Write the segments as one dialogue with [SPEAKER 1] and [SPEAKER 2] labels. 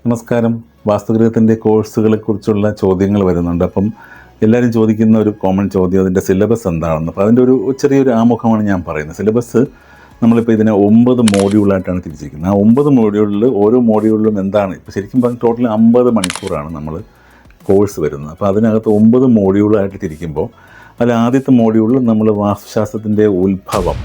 [SPEAKER 1] നമസ്കാരം. വാസ്തുഗൃഹത്തിൻ്റെ കോഴ്സുകളെക്കുറിച്ചുള്ള ചോദ്യങ്ങൾ വരുന്നുണ്ട്. അപ്പം എല്ലാവരും ചോദിക്കുന്ന ഒരു കോമൺ ചോദ്യം അതിൻ്റെ സിലബസ് എന്താണെന്ന്. അപ്പോൾ അതിൻ്റെ ഒരു ചെറിയൊരു ആമുഖമാണ് ഞാൻ പറയുന്നത്. സിലബസ് നമ്മളിപ്പോൾ ഇതിനെ 9 മോഡ്യൂളായിട്ടാണ് തിരിച്ചിരിക്കുന്നത്. ആ 9 മോഡ്യൂളിൽ ഓരോ മോഡ്യൂളിലും എന്താണ്, ഇപ്പോൾ ശരിക്കും പറഞ്ഞാൽ ടോട്ടൽ 50 മണിക്കൂറാണ് നമ്മൾ കോഴ്സ് വരുന്നത്. അപ്പോൾ അതിനകത്ത് 9 മോഡ്യൂളായിട്ട് തിരിക്കുമ്പോൾ അതിൽ ആദ്യത്തെ മോഡ്യൂളിൽ നമ്മൾ വാസ്തുശാസ്ത്രത്തിൻ്റെ ഉത്ഭവം,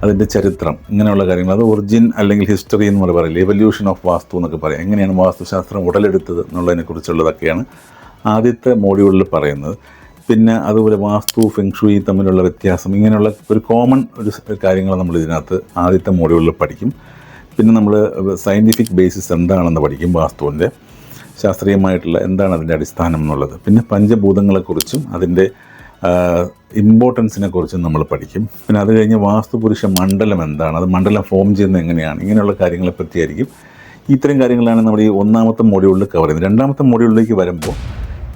[SPEAKER 1] അതിൻ്റെ ചരിത്രം, ഇങ്ങനെയുള്ള കാര്യങ്ങൾ, അത് ഒറിജിൻ അല്ലെങ്കിൽ ഹിസ്റ്ററി എന്ന് പറയില്ല, എവല്യൂഷൻ ഓഫ് വാസ്തു എന്നൊക്കെ പറയാം. എങ്ങനെയാണ് വാസ്തുശാസ്ത്രം ഉടലെടുത്തത് എന്നുള്ളതിനെക്കുറിച്ചുള്ളതൊക്കെയാണ് ആദ്യത്തെ മോഡ്യൂളിൽ പറയുന്നത്. പിന്നെ അതുപോലെ വാസ്തു ഫെങ്ഷുയി തമ്മിലുള്ള വ്യത്യാസം, ഇങ്ങനെയുള്ള ഒരു കോമൺ ഒരു കാര്യങ്ങൾ നമ്മൾ ഇതിനകത്ത് ആദ്യത്തെ മോഡ്യൂളിൽ പഠിക്കും. പിന്നെ നമ്മൾ സയൻറ്റിഫിക് ബേസിസ് എന്താണെന്ന് പഠിക്കും, വാസ്തുവിൻ്റെ ശാസ്ത്രീയമായിട്ടുള്ള എന്താണ് അതിൻ്റെ അടിസ്ഥാനം എന്നുള്ളത്. പിന്നെ പഞ്ചഭൂതങ്ങളെക്കുറിച്ചും അതിൻ്റെ ഇമ്പോർട്ടൻസിനെ കുറിച്ചും നമ്മൾ പഠിക്കും. പിന്നെ അത് കഴിഞ്ഞ് വാസ്തുപുരുഷ മണ്ഡലം എന്താണ്, അത് മണ്ഡലം ഫോം ചെയ്യുന്നത് എങ്ങനെയാണ്, ഇങ്ങനെയുള്ള കാര്യങ്ങളെ പറ്റിയായിരിക്കും. ഇത്തരം കാര്യങ്ങളാണ് നമ്മൾ ഈ ഒന്നാമത്തെ മോഡ്യൂളിൽ കവർ ചെയ്യുന്നത്. രണ്ടാമത്തെ മോഡ്യൂളിലേക്ക് വരുമ്പോൾ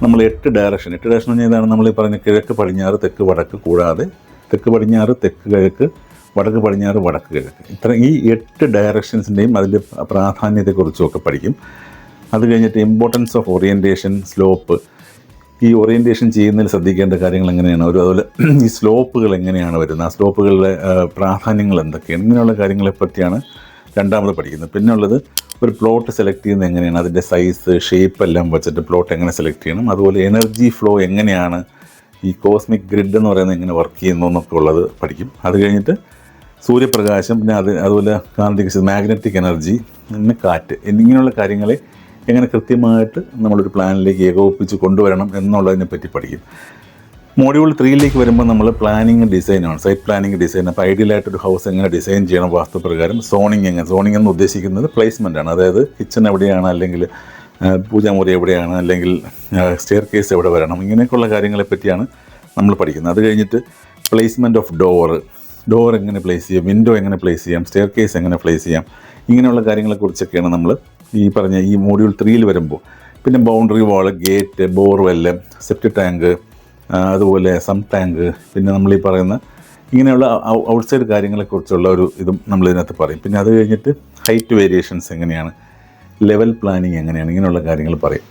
[SPEAKER 1] നമ്മൾ 8 ഡയറക്ഷൻ പറഞ്ഞാൽ ഇതാണ് നമ്മൾ ഈ പറഞ്ഞ കിഴക്ക് പടിഞ്ഞാറ് തെക്ക് വടക്ക് കൂടാതെ തെക്ക് പടിഞ്ഞാറ് തെക്ക് കിഴക്ക് വടക്ക് പടിഞ്ഞാറ് വടക്ക് കിഴക്ക്, ഈ 8 ഡയറക്ഷൻസിൻ്റെയും അതിൻ്റെ പ്രാധാന്യത്തെക്കുറിച്ചും ഒക്കെ പഠിക്കും. അത് കഴിഞ്ഞിട്ട് ഇമ്പോർട്ടൻസ് ഓഫ് ഓറിയൻറ്റേഷൻ, സ്ലോപ്പ്, ഈ ഓറിയൻറ്റേഷൻ ചെയ്യുന്നതിൽ ശ്രദ്ധിക്കേണ്ട കാര്യങ്ങൾ എങ്ങനെയാണ്, അതുപോലെ ഈ സ്ലോപ്പുകൾ എങ്ങനെയാണ് വരുന്നത്, ആ സ്ലോപ്പുകളുടെ പ്രാധാന്യങ്ങൾ എന്തൊക്കെയാണ്, ഇങ്ങനെയുള്ള കാര്യങ്ങളെ പറ്റിയാണ് രണ്ടാമത് പഠിക്കുന്നത്. പിന്നെ ഉള്ളത് ഒരു പ്ലോട്ട് സെലക്ട് ചെയ്യുന്നത് എങ്ങനെയാണ്, അതിൻ്റെ സൈസ് ഷേപ്പ് എല്ലാം വെച്ചിട്ട് പ്ലോട്ട് എങ്ങനെ സെലക്ട് ചെയ്യണം, അതുപോലെ എനർജി ഫ്ലോ എങ്ങനെയാണ്, ഈ കോസ്മിക് ഗ്രിഡ് എന്ന് പറയുന്നത് എങ്ങനെ വർക്ക് ചെയ്യുന്നു എന്നൊക്കെ ഉള്ളത് പഠിക്കും. അത് കഴിഞ്ഞിട്ട് സൂര്യപ്രകാശം, പിന്നെ അതുപോലെ കാന്തിക മാഗ്നറ്റിക് എനർജി, പിന്നെ കാറ്റ്, ഇങ്ങനെയുള്ള കാര്യങ്ങളെ എങ്ങനെ കൃത്യമായിട്ട് നമ്മളൊരു പ്ലാനിലേക്ക് ഏകോപിപ്പിച്ച് കൊണ്ടുവരണം എന്നുള്ളതിനെ പറ്റി പഠിക്കും. മോഡ്യൂൾ 3ലേക്ക് വരുമ്പോൾ നമ്മൾ പ്ലാനിങ് ഡിസൈനാണ്, സൈറ്റ് പ്ലാനിങ് ഡിസൈൻ. അപ്പോൾ ഐഡിയലായിട്ടൊരു ഹൗസ് എങ്ങനെ ഡിസൈൻ ചെയ്യണം വാസ്തുപ്രകാരം. സോണിങ് എന്ന് ഉദ്ദേശിക്കുന്നത് പ്ലേസ്മെൻറ്റാണ്, അതായത് കിച്ചൺ എവിടെയാണ്, അല്ലെങ്കിൽ പൂജാമുറി എവിടെയാണ്, അല്ലെങ്കിൽ സ്റ്റെയർ കേസ് എവിടെ വരണം, ഇങ്ങനെയൊക്കെയുള്ള കാര്യങ്ങളെ പറ്റിയാണ് നമ്മൾ പഠിക്കുന്നത്. അത് കഴിഞ്ഞിട്ട് പ്ലേസ്മെൻറ്റ് ഓഫ് ഡോർ എങ്ങനെ പ്ലേസ് ചെയ്യാം, വിൻഡോ എങ്ങനെ പ്ലേസ് ചെയ്യാം, സ്റ്റെയർ കേസ് എങ്ങനെ പ്ലേസ് ചെയ്യാം, ഇങ്ങനെയുള്ള കാര്യങ്ങളെക്കുറിച്ചൊക്കെയാണ് നമ്മൾ ഈ പറഞ്ഞ ഈ മോഡ്യൂൾ 3യിൽ വരുമ്പോൾ. പിന്നെ ബൗണ്ടറി വാള്, ഗേറ്റ്, ബോർവെല്ല്, സെപ്റ്റിക് ടാങ്ക്, അതുപോലെ സം ടാങ്ക്, പിന്നെ നമ്മൾ ഈ പറയുന്ന ഇങ്ങനെയുള്ള ഔട്ട്സൈഡ് കാര്യങ്ങളെക്കുറിച്ചുള്ള ഒരു ഇതും നമ്മളിതിനകത്ത് പറയും. പിന്നെ അത് കഴിഞ്ഞിട്ട് ഹൈറ്റ് വേരിയേഷൻസ് എങ്ങനെയാണ്, ലെവൽ പ്ലാനിങ് എങ്ങനെയാണ്, ഇങ്ങനെയുള്ള കാര്യങ്ങൾ പറയും.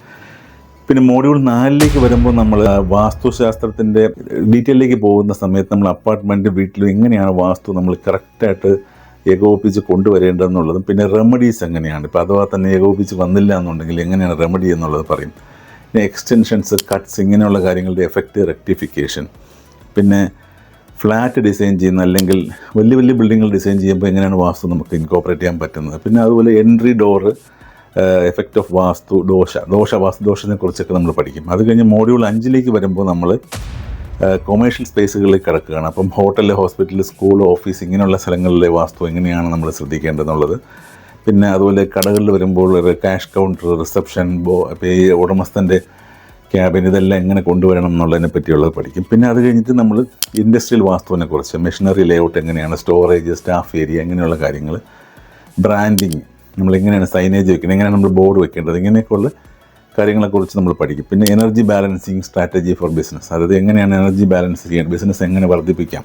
[SPEAKER 1] പിന്നെ മോഡ്യൂൾ 4ലേക്ക് വരുമ്പോൾ നമ്മൾ വാസ്തുശാസ്ത്രത്തിൻ്റെ ഡീറ്റെയിലേക്ക് പോകുന്ന സമയത്ത് നമ്മൾ അപ്പാർട്ട്മെൻറ്റ്, വീട്ടിൽ എങ്ങനെയാണ് വാസ്തു നമ്മൾ കറക്റ്റായിട്ട് ഏകോപിപ്പിച്ച് കൊണ്ടുവരേണ്ടതെന്നുള്ളതും, പിന്നെ റെമഡീസ് എങ്ങനെയാണ്, ഇപ്പോൾ അഥവാ തന്നെ ഏകോപിപ്പിച്ച് വന്നില്ല എന്നുണ്ടെങ്കിൽ എങ്ങനെയാണ് റെമഡി എന്നുള്ളത് പറയും. പിന്നെ എക്സ്റ്റൻഷൻസ്, കട്ട്സ്, ഇങ്ങനെയുള്ള കാര്യങ്ങളുടെ എഫക്റ്റ്, റെക്ടിഫിക്കേഷൻ. പിന്നെ ഫ്ലാറ്റ് ഡിസൈൻ ചെയ്യുന്ന അല്ലെങ്കിൽ വലിയ വലിയ ബിൽഡിങ്ങുകൾ ഡിസൈൻ ചെയ്യുമ്പോൾ എങ്ങനെയാണ് വാസ്തു നമുക്ക് ഇൻകോപ്പറേറ്റ് ചെയ്യാൻ പറ്റുന്നത്. പിന്നെ അതുപോലെ എൻട്രി ഡോറ്, എഫക്റ്റ് ഓഫ് വാസ്തു വാസ്തുദോഷത്തിനെ കുറിച്ചൊക്കെ നമ്മൾ പഠിക്കും. അത് കഴിഞ്ഞ് മോഡ്യൂൾ 5ലേക്ക് വരുമ്പോൾ നമ്മൾ കൊമേഴ്ഷ്യൽ സ്പേസുകളിൽ കിടക്കുകയാണ്. അപ്പം ഹോട്ടൽ, ഹോസ്പിറ്റൽ, സ്കൂൾ, ഓഫീസ്, ഇങ്ങനെയുള്ള സ്ഥലങ്ങളിലെ വാസ്തു എങ്ങനെയാണ് നമ്മൾ ശ്രദ്ധിക്കേണ്ടതെന്നുള്ളത്. പിന്നെ അതുപോലെ കടകളിൽ വരുമ്പോൾ ക്യാഷ് കൗണ്ടർ, റിസപ്ഷൻ, ഈ ഉടമസ്ഥൻ്റെ ക്യാബിൻ, ഇതെല്ലാം എങ്ങനെ കൊണ്ടുവരണം എന്നുള്ളതിനെ പറ്റിയുള്ളത് പഠിക്കും. പിന്നെ അത് കഴിഞ്ഞിട്ട് നമ്മൾ ഇൻഡസ്ട്രിയൽ വാസ്തുവിനെ കുറിച്ച്, മെഷീനറി ലേഔട്ട് എങ്ങനെയാണ്, സ്റ്റോറേജ്, സ്റ്റാഫ് ഏരിയ, ഇങ്ങനെയുള്ള കാര്യങ്ങൾ, ബ്രാൻഡിങ്, നമ്മളെങ്ങനെയാണ് സൈനേജ് വെക്കുന്നത്, എങ്ങനെയാണ് നമ്മൾ ബോർഡ് വെക്കേണ്ടത്, ഇങ്ങനെയൊക്കെയുള്ള കാര്യങ്ങളെക്കുറിച്ച് നമ്മൾ പഠിക്കും. പിന്നെ energy balancing strategy four business, അതായത് എങ്ങനെയാണ് എനർജി ബാലൻസ് ചെയ്യാൻ, ബിസിനസ് എങ്ങനെ വർദ്ധിപ്പിക്കാം.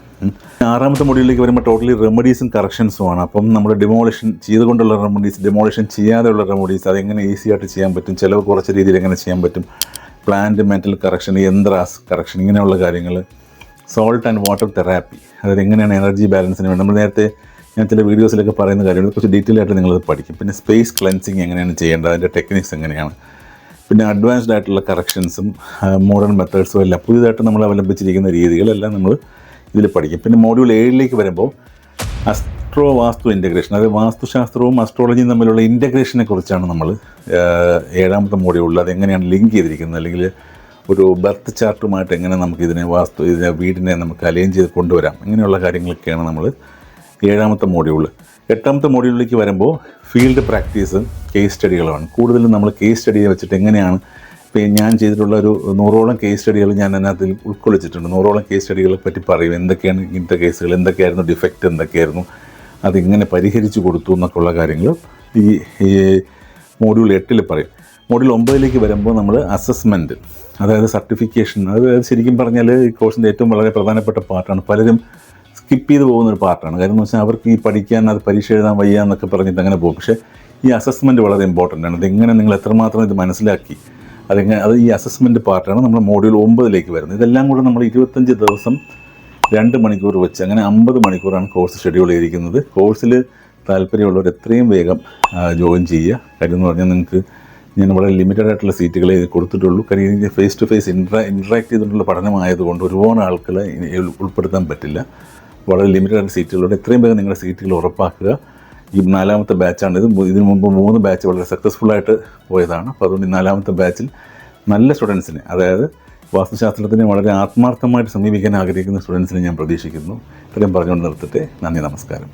[SPEAKER 1] 6ാമത്തെ മോഡ്യൂളിലേക്ക് വരുമ്പോൾ ടോട്ടലി റെമഡീസും കറക്ഷൻസും ആണ്. അപ്പം നമ്മൾ ഡിമോളിഷൻ ചെയ്തുകൊണ്ടുള്ള റെമഡീസ്, ഡിമോളിഷൻ ചെയ്യാതെയുള്ള റെമഡീസ്, അതെങ്ങനെ ഈസി ആയിട്ട് ചെയ്യാൻ പറ്റും, ചിലവ് കുറച്ച രീതിയിൽ എങ്ങനെ ചെയ്യാൻ പറ്റും, പ്ലാന്റ് മെറ്റൽ കറക്ഷൻ, യന്ത്രാസ് കറക്ഷൻ, ഇങ്ങനെയുള്ള കാര്യങ്ങൾ, സോൾട്ട് ആൻഡ് വാട്ടർ തെറാപ്പി, അതായത് എങ്ങനെയാണ് എനർജി ബാലൻസിന് വേണ്ടി നമ്മൾ നേരത്തെ ഞാൻ ചില വീഡിയോസിലൊക്കെ പറയുന്ന കാര്യങ്ങൾ കുറച്ച് ഡീറ്റെയിൽ ആയിട്ട് നിങ്ങളത് പഠിക്കും. പിന്നെ സ്പേസ് ക്ലെൻസിങ് എങ്ങനെയാണ് ചെയ്യേണ്ടത്, അതിൻ്റെ ടെക്നിക്സ് എങ്ങനെയാണ്. പിന്നെ അഡ്വാൻസ്ഡ് ആയിട്ടുള്ള കറക്ഷൻസും മോഡേൺ മെത്തേഡ്സും എല്ലാം പുതിയതായിട്ട് നമ്മൾ അവലംബിച്ചിരിക്കുന്ന രീതികളെല്ലാം നമ്മൾ ഇതിൽ പഠിക്കും. പിന്നെ മോഡ്യൂൾ 7ലേക്ക് വരുമ്പോൾ അസ്ട്രോ വാസ്തു ഇൻ്റഗ്രേഷൻ, അതായത് വാസ്തുശാസ്ത്രവും അസ്ട്രോളജിയും തമ്മിലുള്ള ഇൻ്റഗ്രേഷനെ കുറിച്ചാണ് നമ്മൾ 7ാമത്തെ മോഡ്യൂളിൽ അതെങ്ങനെയാണ് ലിങ്ക് ചെയ്തിരിക്കുന്നത്, അല്ലെങ്കിൽ ഒരു ബർത്ത് ചാർട്ടുമായിട്ട് എങ്ങനെ നമുക്കിതിനെ വീടിനെ നമുക്ക് അലൈൻ ചെയ്ത് കൊണ്ടുവരാം, ഇങ്ങനെയുള്ള കാര്യങ്ങളൊക്കെയാണ് നമ്മൾ 7ാമത്തെ മോഡ്യൂൾ. 8ാമത്തെ മോഡ്യൂളിലേക്ക് വരുമ്പോൾ ഫീൽഡ് പ്രാക്ടീസ്, കേസ് സ്റ്റഡികളാണ്. കൂടുതലും നമ്മൾ കേസ് സ്റ്റഡിയെ വെച്ചിട്ട് എങ്ങനെയാണ്, ഇപ്പോൾ ഞാൻ ചെയ്തിട്ടുള്ള ഒരു 100ഓളം കേസ് സ്റ്റഡികൾ ഞാൻ അതിനകത്ത് ഉൾക്കൊള്ളിച്ചിട്ടുണ്ട്. 100ഓളം കേസ് സ്റ്റഡികളെ പറ്റി പറയും, എന്തൊക്കെയാണ് ഇങ്ങനത്തെ കേസുകൾ, എന്തൊക്കെയായിരുന്നു ഡിഫക്റ്റ്, എന്തൊക്കെയായിരുന്നു, അതിങ്ങനെ പരിഹരിച്ചു കൊടുത്തു എന്നൊക്കെയുള്ള കാര്യങ്ങൾ ഈ മോഡ്യൂൾ 8ൽ പറയും. മോഡ്യൂൾ 9ലേക്ക് വരുമ്പോൾ നമ്മൾ അസസ്മെൻറ്റ്, അതായത് സർട്ടിഫിക്കേഷൻ, അത് ശരിക്കും പറഞ്ഞാൽ ഈ കോഴ്സിൻ്റെ ഏറ്റവും വളരെ പ്രധാനപ്പെട്ട പാർട്ടാണ്. പലരും സ്കിപ്പ് ചെയ്ത് പോകുന്നൊരു പാർട്ടാണ്. കാര്യം എന്ന് വെച്ചാൽ അവർക്ക് ഈ പഠിക്കാൻ, അത് പരീക്ഷ എഴുതാൻ വയ്യ എന്നൊക്കെ പറഞ്ഞിട്ട് അങ്ങനെ പോകും. പക്ഷേ ഈ അസസ്മെൻറ്റ് വളരെ ഇമ്പോർട്ടൻ്റ് ആണ്. ഇതെങ്ങനെ നിങ്ങൾ എത്രമാത്രം ഇത് മനസ്സിലാക്കി അത് ഈ അസസ്മെൻറ്റ് പാർട്ടാണ് നമ്മൾ മൊഡ്യൂൾ 9 വരുന്നത്. ഇതെല്ലാം കൂടെ നമ്മൾ 25 ദിവസം 2 മണിക്കൂർ വെച്ച് അങ്ങനെ 50 മണിക്കൂറാണ് കോഴ്സ് ഷെഡ്യൂൾ ചെയ്തിരിക്കുന്നത്. കോഴ്സിൽ താല്പര്യമുള്ളവർ എത്രയും വേഗം ജോയിൻ ചെയ്യുക. കാര്യം എന്ന് പറഞ്ഞാൽ നിങ്ങൾക്ക് ഞാൻ വളരെ ലിമിറ്റഡ് ആയിട്ടുള്ള സീറ്റുകളെ കൊടുത്തിട്ടുള്ളൂ. കാര്യം എനിക്ക് ഫേസ് ടു ഫേസ് ഇൻട്രാക്ട് ചെയ്തിട്ടുള്ള പഠനമായതുകൊണ്ട് ഒരുപാട് ആൾക്കാരെ ഉൾപ്പെടുത്താൻ പറ്റില്ല. വളരെ ലിമിറ്റഡ് ആയിട്ട് സീറ്റുകളോട് എത്രയും വേഗം നിങ്ങളുടെ സീറ്റുകൾ ഉറപ്പാക്കുക. ഈ 4ാമത്തെ ബാച്ചാണ് ഇതിനു മുമ്പ് 3 ബാച്ച് വളരെ സക്സസ്ഫുള്ളായിട്ട് പോയതാണ്. അപ്പോൾ അതുകൊണ്ട് ഈ 4ാമത്തെ ബാച്ചിൽ നല്ല സ്റ്റുഡൻസിനെ, അതായത് വാസ്തുശാസ്ത്രത്തിനെ വളരെ ആത്മാർത്ഥമായിട്ട് സമീപിക്കാൻ ആഗ്രഹിക്കുന്ന സ്റ്റുഡൻസിനെ ഞാൻ പ്രതീക്ഷിക്കുന്നു. ഇത്രയും പറഞ്ഞുകൊണ്ട് നിർത്തട്ടെ. നന്ദി, നമസ്കാരം.